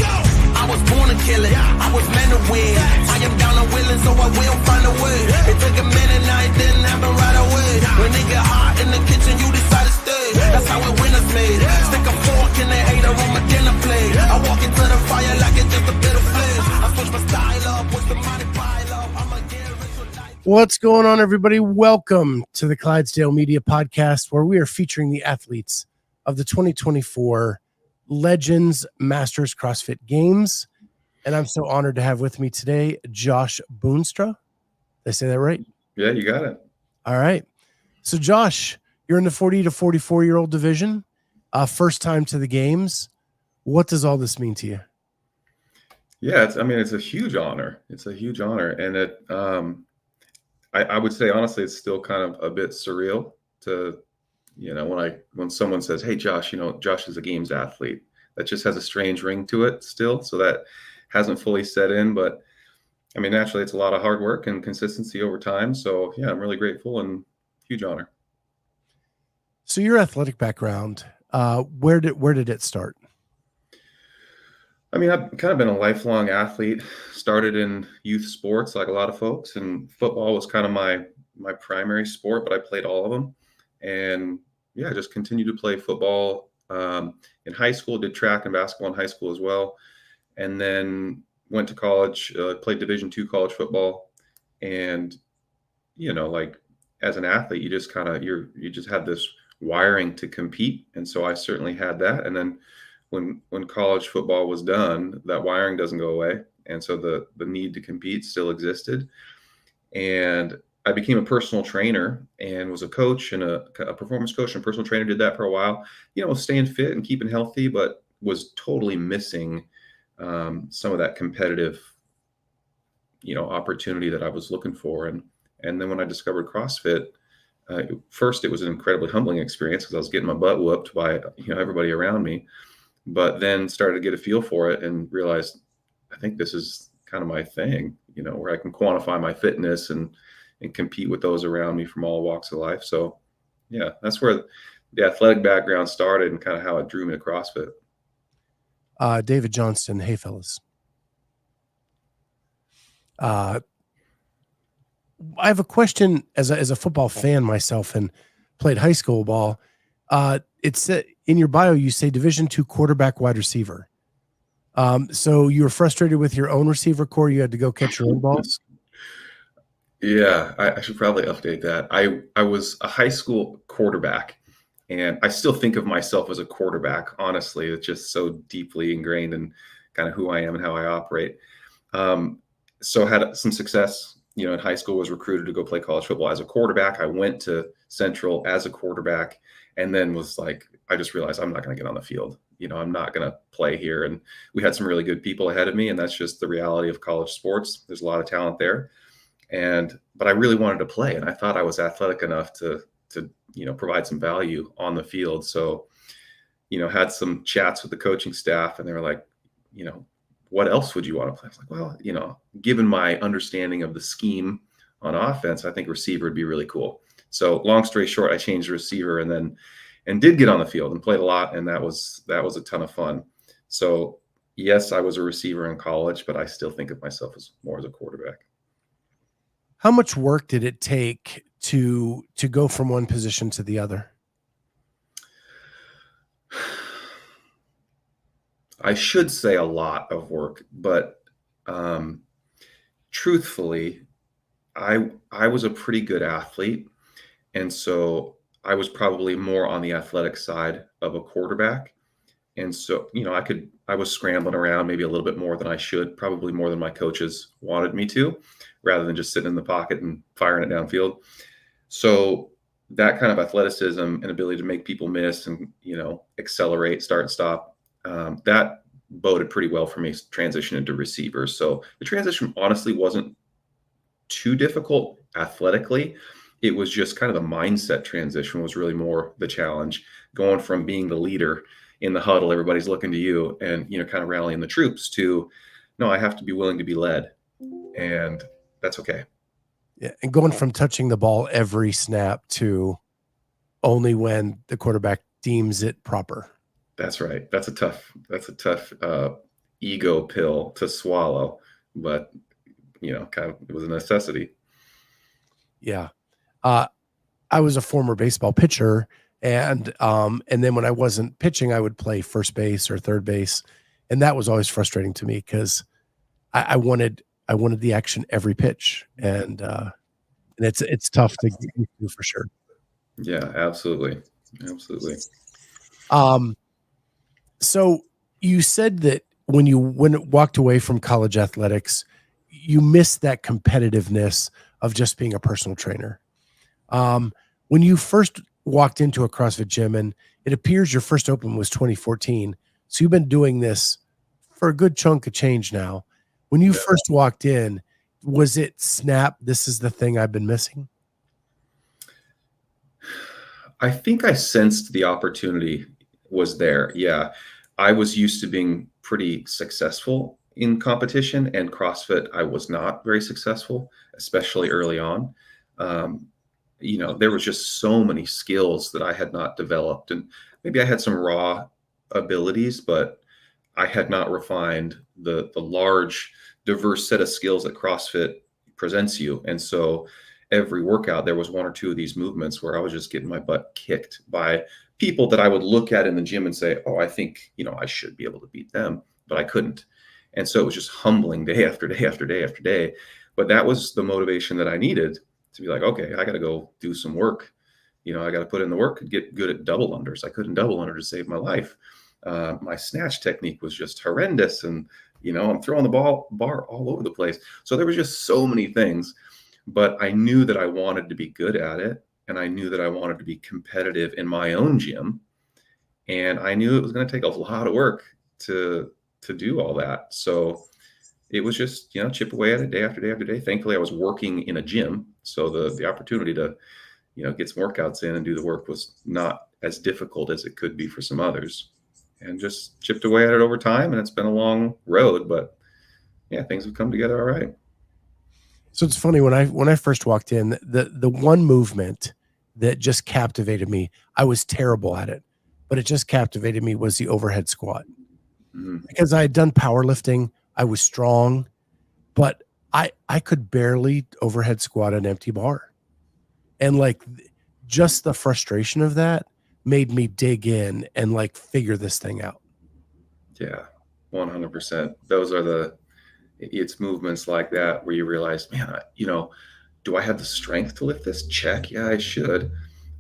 I was born to kill it. I was meant to win. I am down and willing, so I will find a way. It took a minute, now it didn't happen right away. When it get hot in the kitchen, you decide to stay. That's how it winners made. Stick a fork in the hater on my dinner plate. I walk into the fire like it's just a bit of flame. I switch my style up, push the money pile up. I'ma get rich with life. What's going on, everybody? Welcome to the Clydesdale Media Podcast, where we are featuring the athletes of the 2024 Legends Masters CrossFit Games. And I'm so honored to have with me today Josh Boonstra. Did I say that right? Yeah, you got it. All right. So Josh, you're in the 40 to 44-year-old division. First time to the games. What does all this mean to you? Yeah, it's a huge honor. It's a huge honor. And it I would say honestly it's still kind of a bit surreal to when someone says, "Hey Josh, Josh is a games athlete." That just has a strange ring to it still. So that hasn't fully set in, but I mean, naturally it's a lot of hard work and consistency over time. So yeah, I'm really grateful and huge honor. So your athletic background, where did it start? I mean, I've kind of been a lifelong athlete, started in youth sports like a lot of folks, and football was kind of my primary sport, but I played all of them. And yeah, I just continued to play football in high school, did track and basketball in high school as well. And then went to college, played Division II college football. And, like as an athlete, you just you just have this wiring to compete. And so I certainly had that. And then when college football was done, that wiring doesn't go away. And so the need to compete still existed. And I became a personal trainer and was a coach and a performance coach and personal trainer. Did that for a while, staying fit and keeping healthy, but was totally missing some of that competitive, opportunity that I was looking for. And then when I discovered CrossFit, first it was an incredibly humbling experience because I was getting my butt whooped by everybody around me, but then started to get a feel for it and realized I think this is kind of my thing, where I can quantify my fitness and compete with those around me from all walks of life. So yeah, that's where the athletic background started and kind of how it drew me to CrossFit. David Johnston, hey fellas. I have a question as a football fan myself and played high school ball. It's in your bio, you say Division II quarterback wide receiver. So you were frustrated with your own receiver core. You had to go catch your own balls. Yeah, I should probably update that. I was a high school quarterback, and I still think of myself as a quarterback. Honestly, it's just so deeply ingrained in kind of who I am and how I operate. So had some success, in high school, was recruited to go play college football as a quarterback. I went to Central as a quarterback, and then was like, I just realized I'm not going to get on the field. I'm not going to play here. And we had some really good people ahead of me, and that's just the reality of college sports. There's a lot of talent there. But I really wanted to play, and I thought I was athletic enough to provide some value on the field. So, had some chats with the coaching staff, and they were like, what else would you want to play? I was like, well, given my understanding of the scheme on offense, I think receiver would be really cool. So long story short, I changed the receiver and did get on the field and played a lot. And that was a ton of fun. So yes, I was a receiver in college, but I still think of myself as more as a quarterback. How much work did it take to go from one position to the other? I should say a lot of work, but truthfully, I was a pretty good athlete. And so I was probably more on the athletic side of a quarterback. And so, I was scrambling around maybe a little bit more than I should, probably more than my coaches wanted me to, rather than just sitting in the pocket and firing it downfield. So that kind of athleticism and ability to make people miss and, accelerate, start and stop, that boded pretty well for me transition into receivers. So the transition honestly wasn't too difficult athletically. It was just kind of the mindset transition was really more the challenge, going from being the leader in the huddle, everybody's looking to you and, kind of rallying the troops to, no, I have to be willing to be led, and that's okay. Yeah. And going from touching the ball every snap to only when the quarterback deems it proper. That's right. That's a tough, ego pill to swallow, but kind of it was a necessity. Yeah. I was a former baseball pitcher, and then when I wasn't pitching, I would play first base or third base, and that was always frustrating to me because I wanted the action every pitch, and it's tough to get used to for sure. Yeah, absolutely. So you said that when you walked away from college athletics, you missed that competitiveness of just being a personal trainer. When you first walked into a CrossFit gym, and it appears your first open was 2014, so you've been doing this for a good chunk of change now. When you first walked in, was it snap, this is the thing I've been missing? I think I sensed the opportunity was there. Yeah. I was used to being pretty successful in competition, and CrossFit, I was not very successful, especially early on. There was just so many skills that I had not developed, and maybe I had some raw abilities, but I had not refined the large, diverse set of skills that CrossFit presents you. And so every workout, there was one or two of these movements where I was just getting my butt kicked by people that I would look at in the gym and say, oh, I think, I should be able to beat them, but I couldn't. And so it was just humbling day after day after day after day. But that was the motivation that I needed to be like, okay, I got to go do some work. I got to put in the work and get good at double unders. I couldn't double under to save my life. My snatch technique was just horrendous. And, I'm throwing the bar all over the place. So there was just so many things, but I knew that I wanted to be good at it. And I knew that I wanted to be competitive in my own gym. And I knew it was going to take a lot of work to do all that. So it was just, chip away at it day after day after day. Thankfully, I was working in a gym. So the opportunity to, get some workouts in and do the work was not as difficult as it could be for some others. And just chipped away at it over time. And it's been a long road, but yeah, things have come together all right. So it's funny, when I first walked in, the one movement that just captivated me, I was terrible at it, but it just captivated me, was the overhead squat. Because I had done powerlifting, I was strong, but I could barely overhead squat an empty bar. And just the frustration of that made me dig in and figure this thing out. Yeah, 100%. Those are it's movements like that where you realize, man, do I have the strength to lift this? Check. Yeah, I should.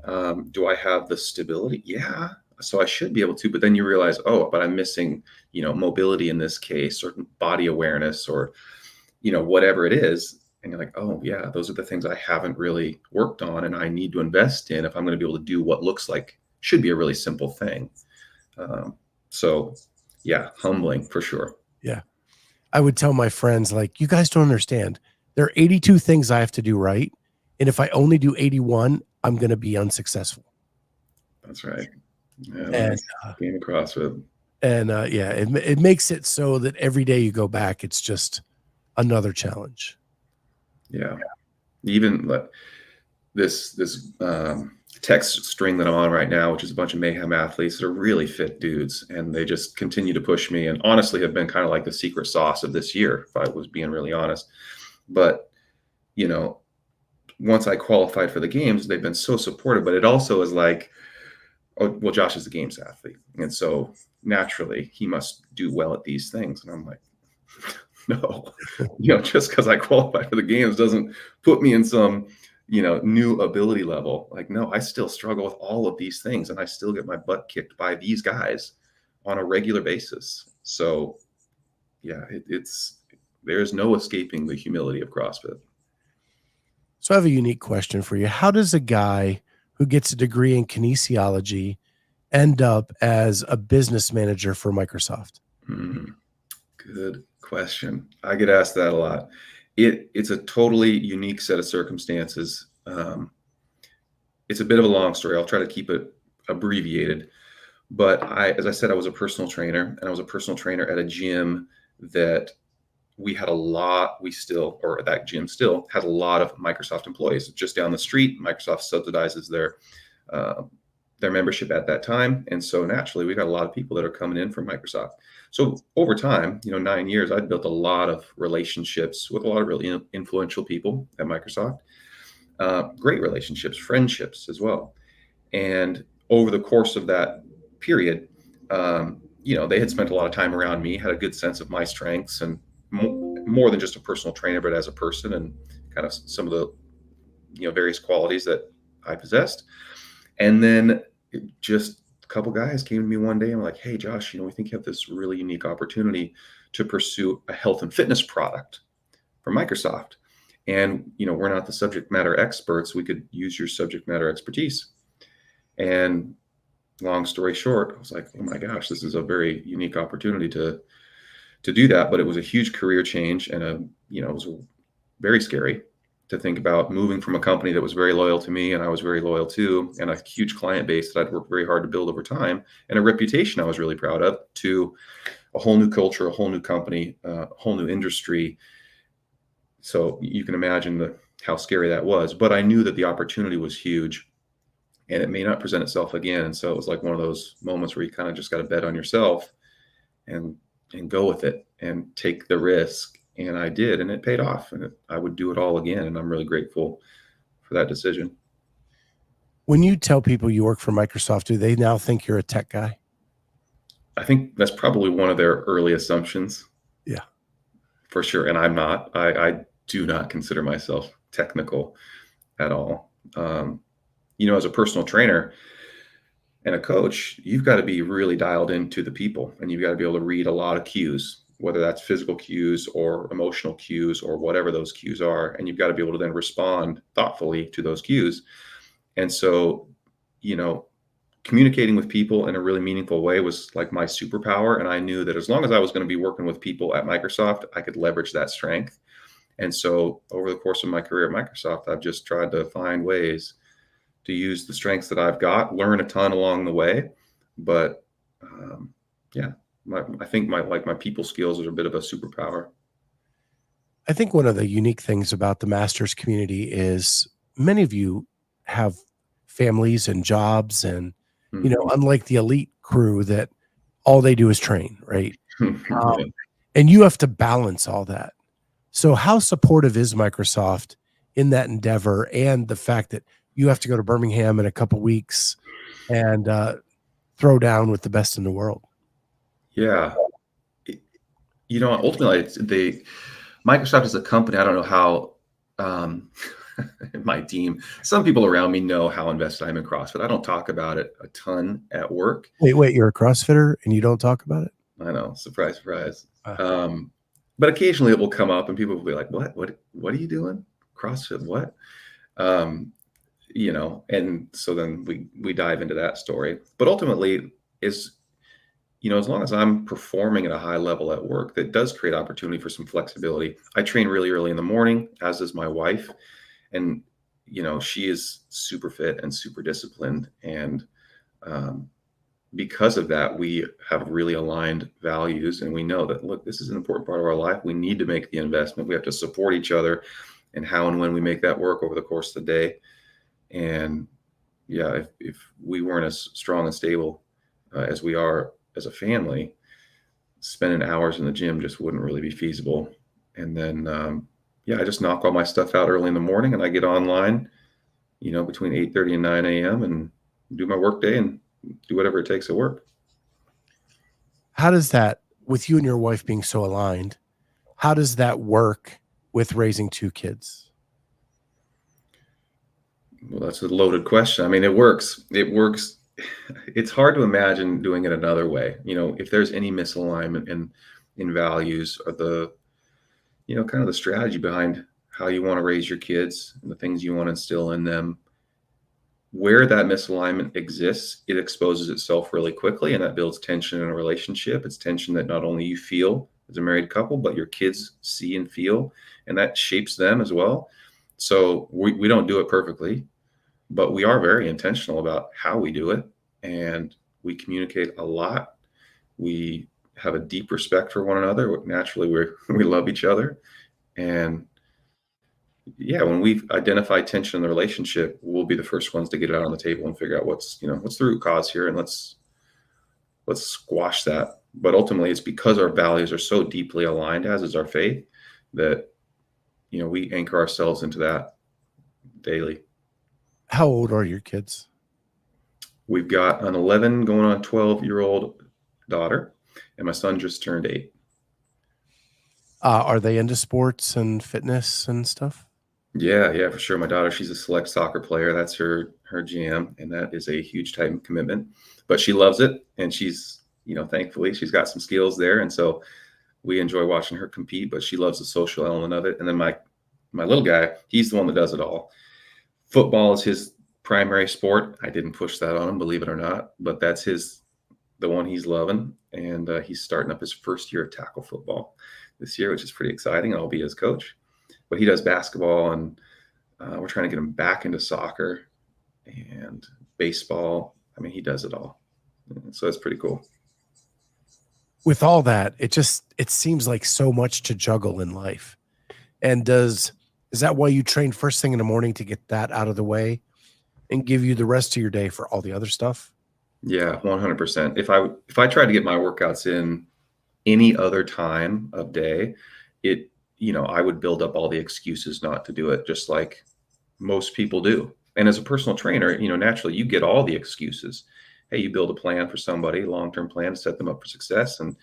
Do I have the stability? Yeah. So I should be able to, but then you realize, oh, but I'm missing, mobility in this case, or body awareness, or, whatever it is. And you're like, oh yeah, those are the things I haven't really worked on and I need to invest in if I'm going to be able to do what looks like should be a really simple thing. So yeah, humbling for sure. Yeah. I would tell my friends, you guys don't understand. There are 82 things I have to do right. And if I only do 81, I'm going to be unsuccessful. That's right. Yeah, and game of CrossFit. And it makes it so that every day you go back, it's just another challenge. Yeah. Even this text string that I'm on right now, which is a bunch of Mayhem athletes that are really fit dudes, and they just continue to push me, and honestly have been kind of like the secret sauce of this year, if I was being really honest. But, once I qualified for the games, they've been so supportive, but it also is like, oh, well, Josh is a games athlete. And so naturally he must do well at these things. And I'm like, no, just because I qualify for the games doesn't put me in some, new ability level. No, I still struggle with all of these things, and I still get my butt kicked by these guys on a regular basis. So yeah, there's no escaping the humility of CrossFit. So I have a unique question for you. How does a guy who gets a degree in kinesiology end up as a business manager for Microsoft? Good question. I get asked that a lot. It's a totally unique set of circumstances. It's a bit of a long story. I'll try to keep it abbreviated. But as I said, I was a personal trainer, and I was a personal trainer at a gym that we had a lot, that gym still has a lot of Microsoft employees. Just down the street, Microsoft subsidizes their membership at that time. And so naturally, we got a lot of people that are coming in from Microsoft. So over time, 9 years, I'd built a lot of relationships with a lot of really influential people at Microsoft. Great relationships, friendships as well. And over the course of that period, they had spent a lot of time around me, had a good sense of my strengths, and more than just a personal trainer, but as a person, and kind of some of the various qualities that I possessed. And then just a couple guys came to me one day and were like, "Hey, Josh, we think you have this really unique opportunity to pursue a health and fitness product for Microsoft. And, we're not the subject matter experts. We could use your subject matter expertise." And long story short, I was like, "Oh my gosh, this is a very unique opportunity to do that." But it was a huge career change, and it was very scary to think about moving from a company that was very loyal to me and I was very loyal to, and a huge client base that I'd worked very hard to build over time, and a reputation I was really proud of, to a whole new culture, a whole new company, a whole new industry. So you can imagine how scary that was. But I knew that the opportunity was huge, and it may not present itself again. And so it was like one of those moments where you kind of just got to bet on yourself and go with it and take the risk. And I did, and it paid off, and I would do it all again. And I'm really grateful for that decision. When you tell people you work for Microsoft, do they now think you're a tech guy? I think that's probably one of their early assumptions. Yeah, for sure. And I'm not. I do not consider myself technical at all. As a personal trainer and a coach, you've got to be really dialed into the people, and you've got to be able to read a lot of cues, whether that's physical cues or emotional cues or whatever those cues are. And you've got to be able to then respond thoughtfully to those cues. And so, communicating with people in a really meaningful way was like my superpower. And I knew that as long as I was going to be working with people at Microsoft, I could leverage that strength. And so over the course of my career at Microsoft, I've just tried to find ways to use the strengths that I've got, learn a ton along the way. But I think my people skills are a bit of a superpower. I think one of the unique things about the masters community is many of you have families and jobs, and unlike the elite crew that all they do is train, right? And you have to balance all that. So how supportive is Microsoft in that endeavor, and the fact that you have to go to Birmingham in a couple weeks and throw down with the best in the world? Yeah. Ultimately, Microsoft is a company. I don't know how my team, some people around me know how invested I am in CrossFit. I don't talk about it a ton at work. Wait, you're a CrossFitter and you don't talk about it? I know. Surprise, surprise. But occasionally it will come up and people will be like, what are you doing? CrossFit, what? And so then we dive into that story. But ultimately as long as I'm performing at a high level at work, that does create opportunity for some flexibility. I train really early in the morning, as does my wife. And, she is super fit and super disciplined. And because of that, we have really aligned values. And we know that, look, this is an important part of our life. We need to make the investment. We have to support each other and how and when we make that work over the course of the day. And if we weren't as strong and stable as we are as a family, spending hours in the gym just wouldn't really be feasible. And then, I just knock all my stuff out early in the morning, and I get online, between 8:30 and 9 a.m. and do my work day and do whatever it takes at work. How does that, with you and your wife being so aligned, how does that work with raising two kids? Well, that's a loaded question. I mean, it works. It's hard to imagine doing it another way. If there's any misalignment in values, or the, kind of the strategy behind how you want to raise your kids and the things you want to instill in them, where that misalignment exists, it exposes itself really quickly, and that builds tension in a relationship. It's tension that not only you feel as a married couple, but your kids see and feel, and that shapes them as well. So we don't do it perfectly, but we are very intentional about how we do it, and we communicate a lot. We have a deep respect for one another. Naturally, we love each other. And when we've identified tension in the relationship, we'll be the first ones to get it out on the table and figure out what's the root cause here, and let's squash that But ultimately, it's because our values are so deeply aligned, as is our faith, that, we anchor ourselves into that daily. How old are your kids? We've got an 11 going on a 12-year-old daughter, and my son just turned 8. Are they into sports and fitness and stuff? Yeah, for sure. My daughter, she's a select soccer player. That's her jam, and that is a huge time commitment. But she loves it, and she's, thankfully, she's got some skills there, and so we enjoy watching her compete. But she loves the social element of it. And then my little guy, he's the one that does it all. Football is his primary sport. I didn't push that on him, believe it or not, but that's the one he's loving, and he's starting up his first year of tackle football this year, which is pretty exciting. I'll be his coach. But he does basketball, and we're trying to get him back into soccer and baseball. I mean, he does it all. So it's pretty cool. With all that, it seems like so much to juggle in life. And is that why you train first thing in the morning, to get that out of the way and give you the rest of your day for all the other stuff? Yeah, 100%. If I try to get my workouts in any other time of day, I would build up all the excuses not to do it, just like most people do. And as a personal trainer, naturally you get all the excuses. Hey, you build a plan for somebody, long-term plan to set them up for success. And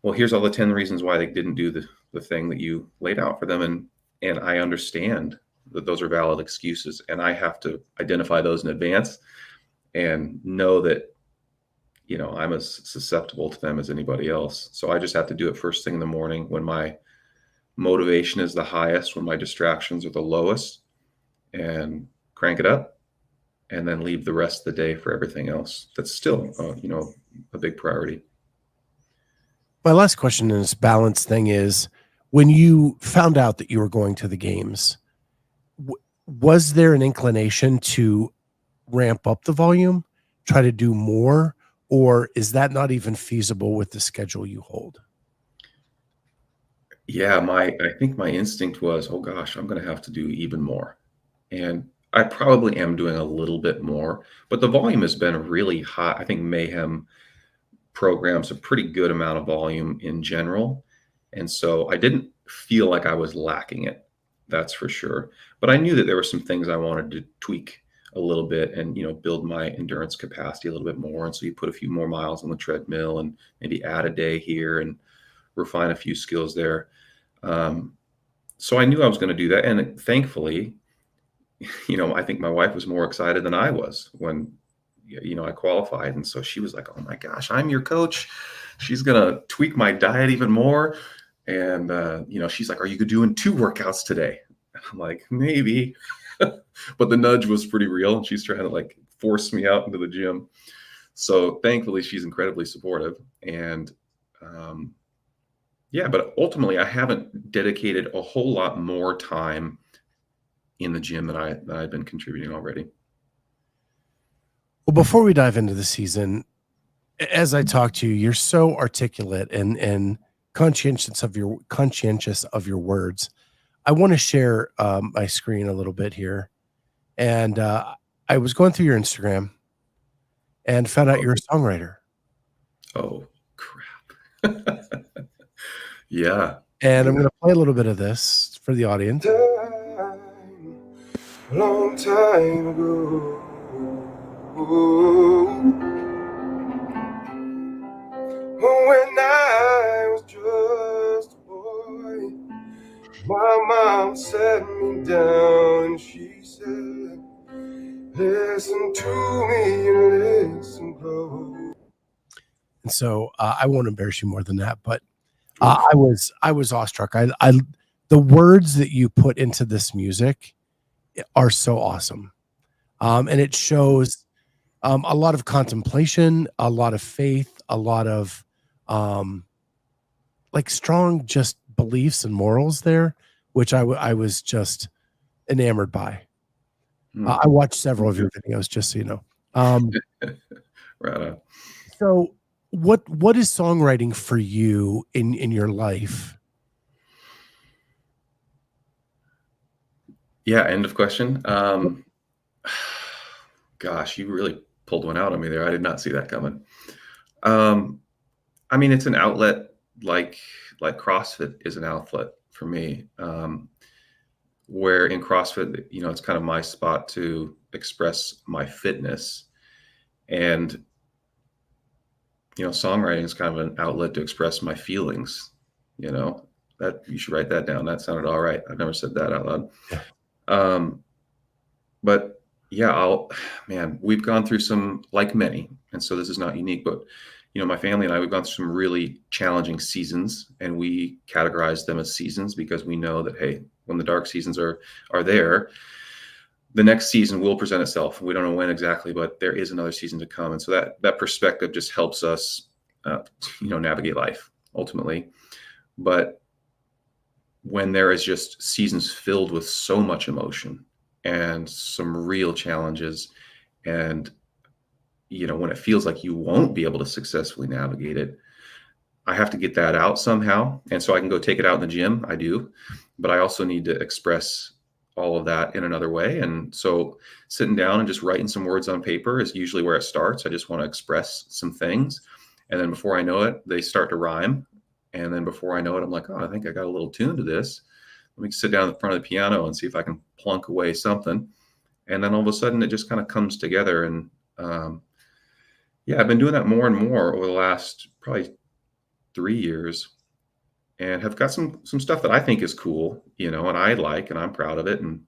well, here's all the 10 reasons why they didn't do the thing that you laid out for them. And I understand that those are valid excuses, and I have to identify those in advance and know that, I'm as susceptible to them as anybody else. So I just have to do it first thing in the morning when my motivation is the highest, when my distractions are the lowest, and crank it up, and then leave the rest of the day for everything else. That's still, a big priority. My last question in this balance thing is, when you found out that you were going to the games, was there an inclination to ramp up the volume, try to do more, or is that not even feasible with the schedule you hold? Yeah, I think my instinct was, oh gosh, I'm going to have to do even more. And I probably am doing a little bit more, but the volume has been really high. I think Mayhem programs a pretty good amount of volume in general. And so I didn't feel like I was lacking it. That's for sure. But I knew that there were some things I wanted to tweak a little bit and, build my endurance capacity a little bit more. And so you put a few more miles on the treadmill and maybe add a day here and refine a few skills there. So I knew I was going to do that. And thankfully, I think my wife was more excited than I was when, I qualified. And so she was like, oh my gosh, I'm your coach. She's going to tweak my diet even more. And, she's like, are you doing 2 workouts today? I'm like, maybe. But the nudge was pretty real. And she's trying to force me out into the gym. So thankfully, she's incredibly supportive. And, but ultimately, I haven't dedicated a whole lot more time in the gym than I've been contributing already. Well, before we dive into the season, as I talk to you, you're so articulate and conscientious of your words. I want to share my screen a little bit here, and I was going through your Instagram and found out you're a songwriter. Oh crap! Yeah. And I'm going to play a little bit of this for the audience. Long time ago, when I was just a boy, my mom sat me down and she said, listen to me and listen close. And so I won't embarrass you more than that, but I was awestruck. The words that you put into this music are so awesome. And it shows a lot of contemplation, a lot of faith, a lot of strong just beliefs and morals there, which I was just enamored by. I watched several of your videos, just so you know. Right on. So what is songwriting for you in your life? Yeah, end of question. Gosh, you really pulled one out on me there. I did not see that coming. I mean, it's an outlet like CrossFit is an outlet for me. Where in CrossFit, it's kind of my spot to express my fitness, and songwriting is kind of an outlet to express my feelings. That you should write that down. That sounded all right. I've never said that out loud. Yeah. But yeah, man, we've gone through some, like many, and so this is not unique, but my family and I, we've gone through some really challenging seasons, and we categorize them as seasons because we know that, hey, when the dark seasons are there, the next season will present itself. We don't know when exactly, but there is another season to come. And so that perspective just helps us, navigate life ultimately. But when there is just seasons filled with so much emotion and some real challenges, and when it feels like you won't be able to successfully navigate it, I have to get that out somehow. And so I can go take it out in the gym. I do, but I also need to express all of that in another way. And so sitting down and just writing some words on paper is usually where it starts. I just want to express some things. And then before I know it, they start to rhyme. And then before I know it, I'm like, oh, I think I got a little tune to this. Let me sit down in front of the piano and see if I can plunk away something. And then all of a sudden it just kind of comes together. And I've been doing that more and more over the last probably 3 years, and have got some stuff that I think is cool, and I like, and I'm proud of it. And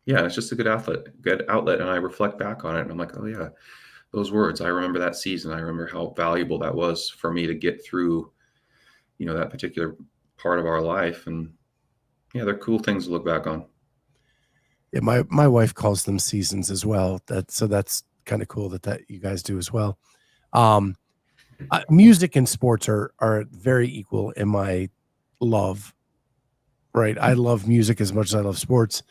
it's just a good outlet. And I reflect back on it, and I'm like, oh yeah, those words, I remember that season. I remember how valuable that was for me to get through, that particular part of our life. And yeah, they're cool things to look back on. Yeah, my wife calls them seasons as well. That's kind of cool that you guys do as well. Music and sports are very equal in my love, right? I love music as much as I love sports,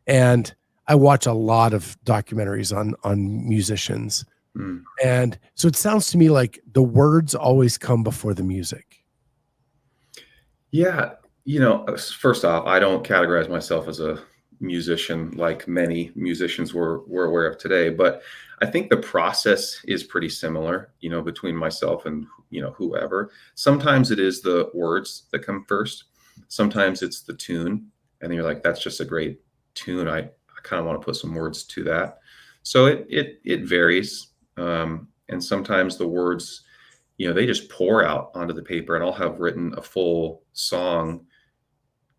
and I watch a lot of documentaries on musicians. And so it sounds to me like the words always come before the music. Yeah. First off, I don't categorize myself as a musician like many musicians we're aware of today, but I think the process is pretty similar, between myself and, whoever. Sometimes it is the words that come first. Sometimes it's the tune. And then you're like, that's just a great tune. I kind of want to put some words to that. So it varies. And sometimes the words, they just pour out onto the paper, and I'll have written a full song,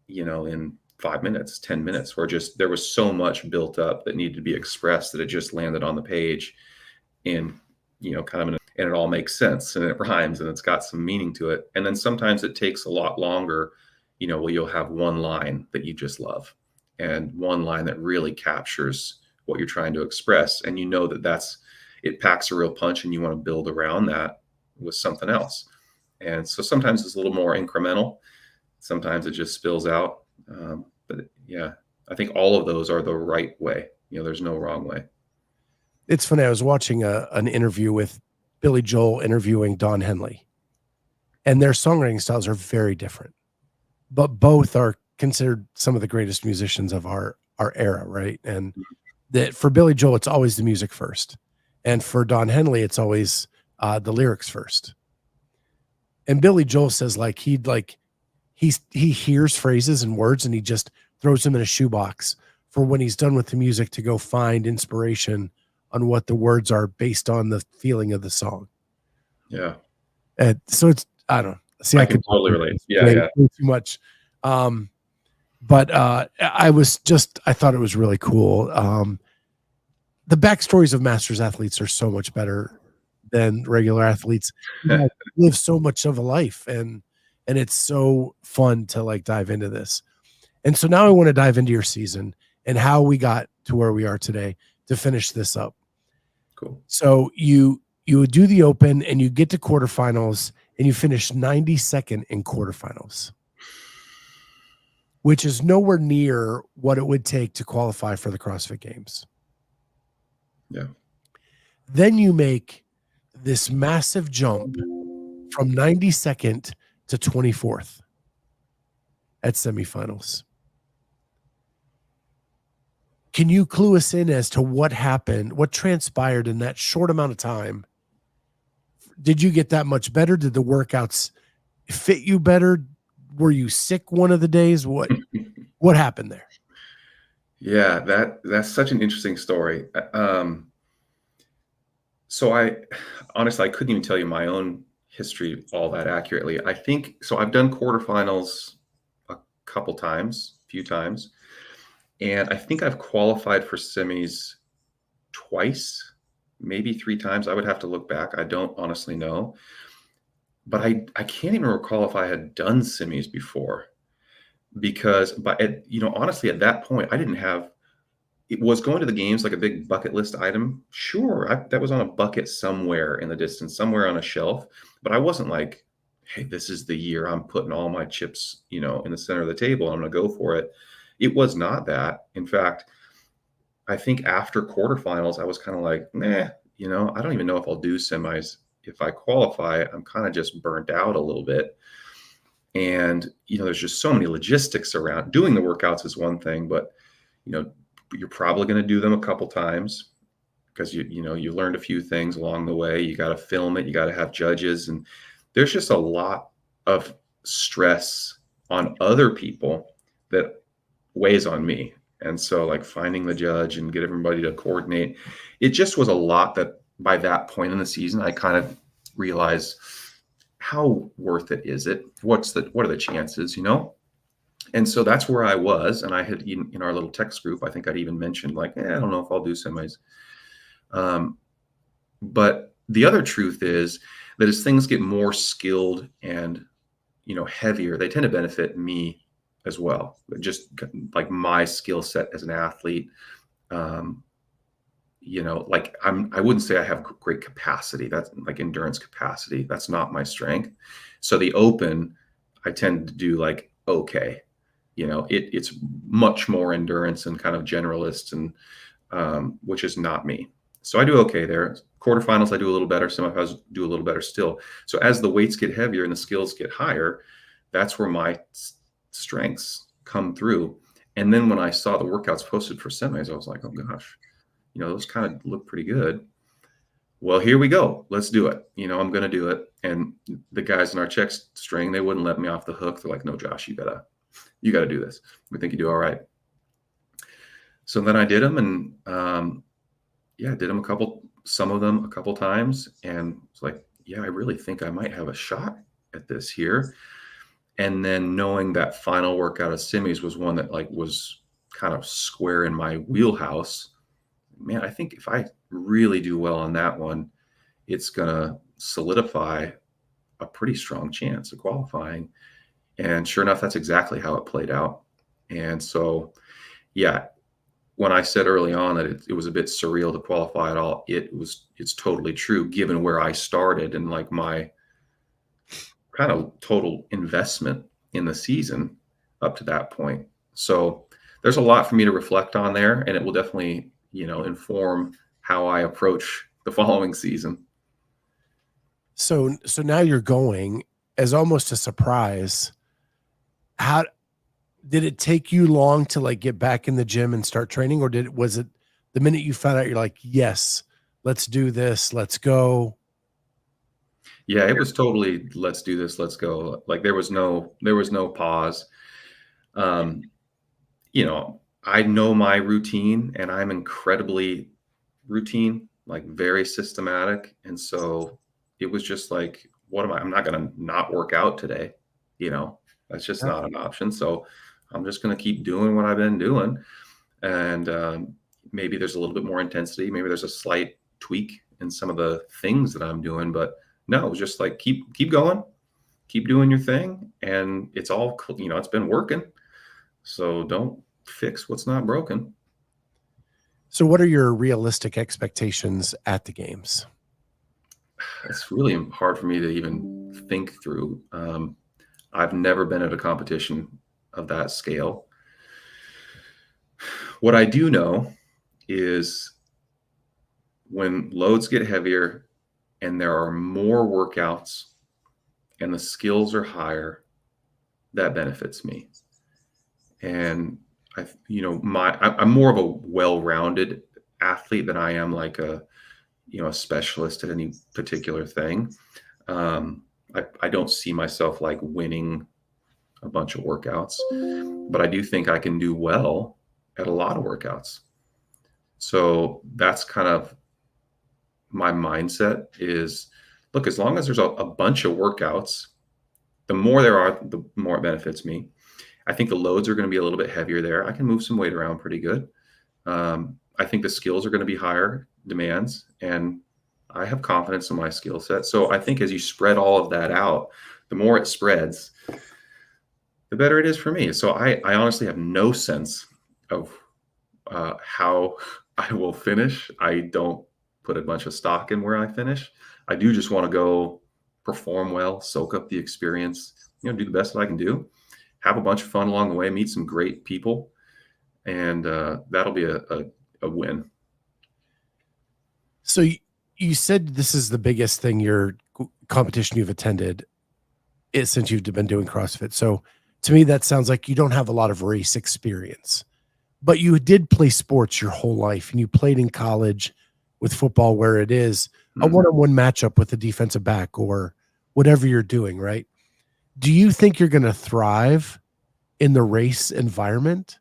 in 5 minutes, 10 minutes, where just there was so much built up that needed to be expressed that it just landed on the page in, and it all makes sense, and it rhymes, and it's got some meaning to it. And then sometimes it takes a lot longer, where you'll have one line that you just love, and one line that really captures what you're trying to express. And it packs a real punch, and you want to build around that with something else. And so sometimes it's a little more incremental. Sometimes it just spills out. But yeah, I think all of those are the right way. There's no wrong way. It's funny. I was watching an interview with Billy Joel interviewing Don Henley, and their songwriting styles are very different, but both are considered some of the greatest musicians of our era. Right. And that for Billy Joel, it's always the music first. And for Don Henley, it's always the lyrics first. And Billy Joel says he hears phrases and words, and he just throws them in a shoebox for when he's done with the music to go find inspiration on what the words are based on the feeling of the song. Yeah. And so I don't see. I can totally relate. Yeah. Too much. But I thought it was really cool. The backstories of masters athletes are so much better than regular athletes. You live so much of a life, and it's so fun to dive into this. And so now I want to dive into your season and how we got to where we are today to finish this up. Cool. So you do the open, and you get to quarterfinals, and you finish 92nd in quarterfinals, which is nowhere near what it would take to qualify for the CrossFit Games. Yeah. Then you make this massive jump from 92nd to 24th at semifinals. Can you clue us in as to what happened, what transpired in that short amount of time did you get that much better? Did the workouts fit you better? Were you sick one of the days? What happened there? Yeah, that's such an interesting story. So I honestly, I couldn't even tell you my own history all that accurately. I think so. I've done quarterfinals a few times, and I think I've qualified for semis twice, maybe three times. I would have to look back. I don't honestly know, but I can't even recall if I had done semis before because, honestly, at that point, I didn't have. It was going to the games like a big bucket list item. Sure, that was on a bucket somewhere in the distance, somewhere on a shelf. But I wasn't like, hey, this is the year I'm putting all my chips, in the center of the table. I'm going to go for it. It was not that. In fact, I think after quarterfinals, I was kind of like, nah, I don't even know if I'll do semis. If I qualify, I'm kind of just burnt out a little bit. And, there's just so many logistics around. Doing the workouts is one thing, but, you're probably going to do them a couple times because you learned a few things along the way. You got to film it. You got to have judges. And there's just a lot of stress on other people that weighs on me. And so like finding the judge and get everybody to coordinate, it just was a lot that by that point in the season, I kind of realized how worth it is it? What are the chances, And so that's where I was. And I had in our little text group, I think I'd even mentioned like, I don't know if I'll do semis. But the other truth is that as things get more skilled and, heavier, they tend to benefit me as well. Just like my skill set as an athlete, like I wouldn't say I have great capacity. That's like endurance capacity. That's not my strength. So the open, I tend to do like, okay, it's much more endurance and kind of generalist and which is not me. So I do okay there. Quarterfinals, I do a little better. Semifinals do a little better still. So as the weights get heavier and the skills get higher, that's where my strengths come through. And then when I saw the workouts posted for semis, I was like, oh gosh, those kind of look pretty good. Well, here we go. Let's do it. I'm going to do it. And the guys in our check string, they wouldn't let me off the hook. They're like, no, Josh, you got to do this. We think you do all right. So then I did them and did them some of them a couple times. And it's like, I really think I might have a shot at this here. And then knowing that final workout of semis was one that like was kind of square in my wheelhouse, man, I think if I really do well on that one, it's going to solidify a pretty strong chance of qualifying. And sure enough, that's exactly how it played out. And so, when I said early on that it was a bit surreal to qualify at all, it's totally true given where I started and like my kind of total investment in the season up to that point. So there's a lot for me to reflect on there, and it will definitely, inform how I approach the following season. So now you're going as almost a surprise. How did it take you long to like get back in the gym and start training, or was it the minute you found out you're like, yes, let's do this, let's go? Yeah, it was totally let's do this, let's go. Like there was no pause. I know my routine and I'm incredibly routine, like very systematic. And so it was just like, I'm not going to not work out today. That's just not an option. So I'm just going to keep doing what I've been doing. And maybe there's a little bit more intensity. Maybe there's a slight tweak in some of the things that I'm doing, but no, it was just like, keep going, keep doing your thing. And it's all, it's been working. So don't fix what's not broken. So what are your realistic expectations at the games? It's really hard for me to even think through. I've never been at a competition of that scale. What I do know is when loads get heavier and there are more workouts and the skills are higher, that benefits me. And I'm more of a well-rounded athlete than I am like a a specialist at any particular thing. I don't see myself like winning a bunch of workouts, but I do think I can do well at a lot of workouts. So that's kind of my mindset is, look, as long as there's a bunch of workouts, the more there are, the more it benefits me. I think the loads are going to be a little bit heavier there. I can move some weight around pretty good. I think the skills are going to be higher demands, and I have confidence in my skill set. So I think as you spread all of that out, the more it spreads, the better it is for me. So I honestly have no sense of how I will finish. I don't put a bunch of stock in where I finish. I do just want to go perform well, soak up the experience, do the best that I can do, have a bunch of fun along the way, meet some great people, and that'll be a win. So you said this is the biggest thing, your competition you've attended since you've been doing CrossFit. So to me, that sounds like you don't have a lot of race experience, but you did play sports your whole life, and you played in college with football, where it is a one-on-one matchup with a defensive back or whatever you're doing, right? Do you think you're going to thrive in the race environment?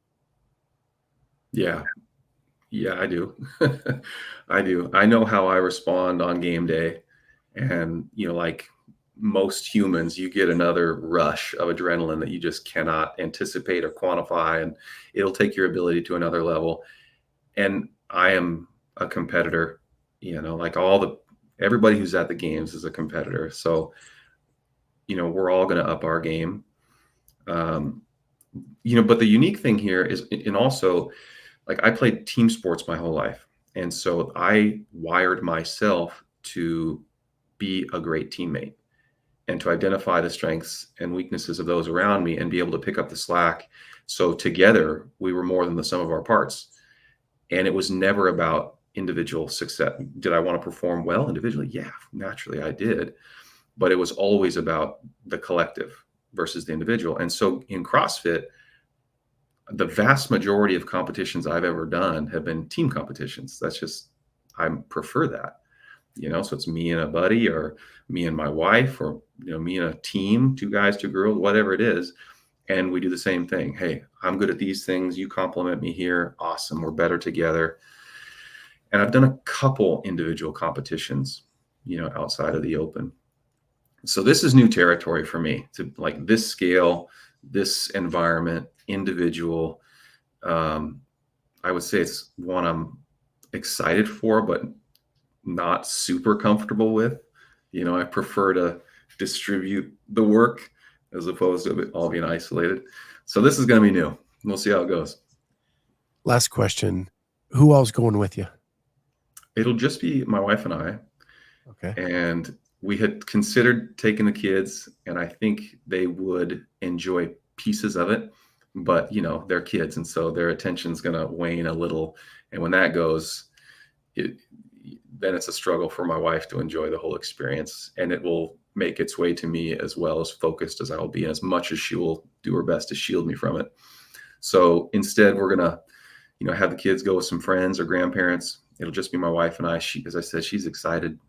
Yeah, I do. I do. I know how I respond on game day, and like most humans, you get another rush of adrenaline that you just cannot anticipate or quantify, and it'll take your ability to another level. And I am a competitor, like everybody who's at the games is a competitor. So, we're all going to up our game. But the unique thing here is, and also, like, I played team sports my whole life. And so I wired myself to be a great teammate and to identify the strengths and weaknesses of those around me and be able to pick up the slack. So together we were more than the sum of our parts. And it was never about individual success. Did I want to perform well individually? Yeah, naturally I did. But it was always about the collective versus the individual. And so in CrossFit, the vast majority of competitions I've ever done have been team competitions. I prefer that, so it's me and a buddy, or me and my wife, or, me and a team, 2 guys, 2 girls, whatever it is. And we do the same thing. Hey, I'm good at these things. You compliment me here. Awesome. We're better together. And I've done a couple individual competitions, outside of the open. So this is new territory for me, to like this scale, this environment, individual. I would say it's one I'm excited for, but not super comfortable with. I prefer to distribute the work as opposed to it all being isolated. So this is going to be new. We'll see how it goes. Last question. Who else going with you? It'll just be my wife and I. Okay. And we had considered taking the kids, and I think they would enjoy pieces of it, but they're kids, and so their attention's going to wane a little. And when that goes, then it's a struggle for my wife to enjoy the whole experience, and it will make its way to me as well, as focused as I will be, and as much as she will do her best to shield me from it. So instead, we're going to, have the kids go with some friends or grandparents. It'll just be my wife and I. She, as I said, she's excited,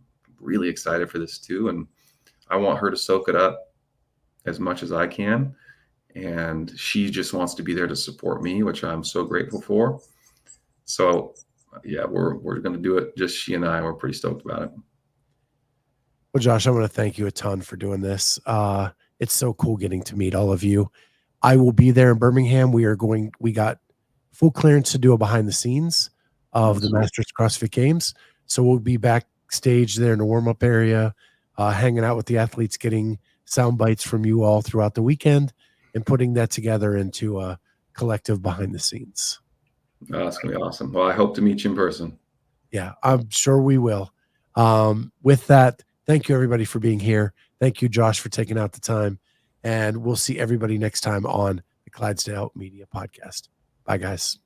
really excited for this too. And I want her to soak it up as much as I can. And she just wants to be there to support me, which I'm so grateful for. So yeah, we're going to do it. Just she and I, we're pretty stoked about it. Well, Josh, I want to thank you a ton for doing this. It's so cool getting to meet all of you. I will be there in Birmingham. We got full clearance to do a behind the scenes of the Masters CrossFit Games. So we'll be backstage there in the warm-up area, hanging out with the athletes, getting sound bites from you all throughout the weekend, and putting that together into a collective behind the scenes. Oh, that's going to be awesome. Well, I hope to meet you in person. Yeah, I'm sure we will. With that, thank you everybody for being here. Thank you, Josh, for taking out the time. And we'll see everybody next time on the Clydesdale Media Podcast. Bye, guys.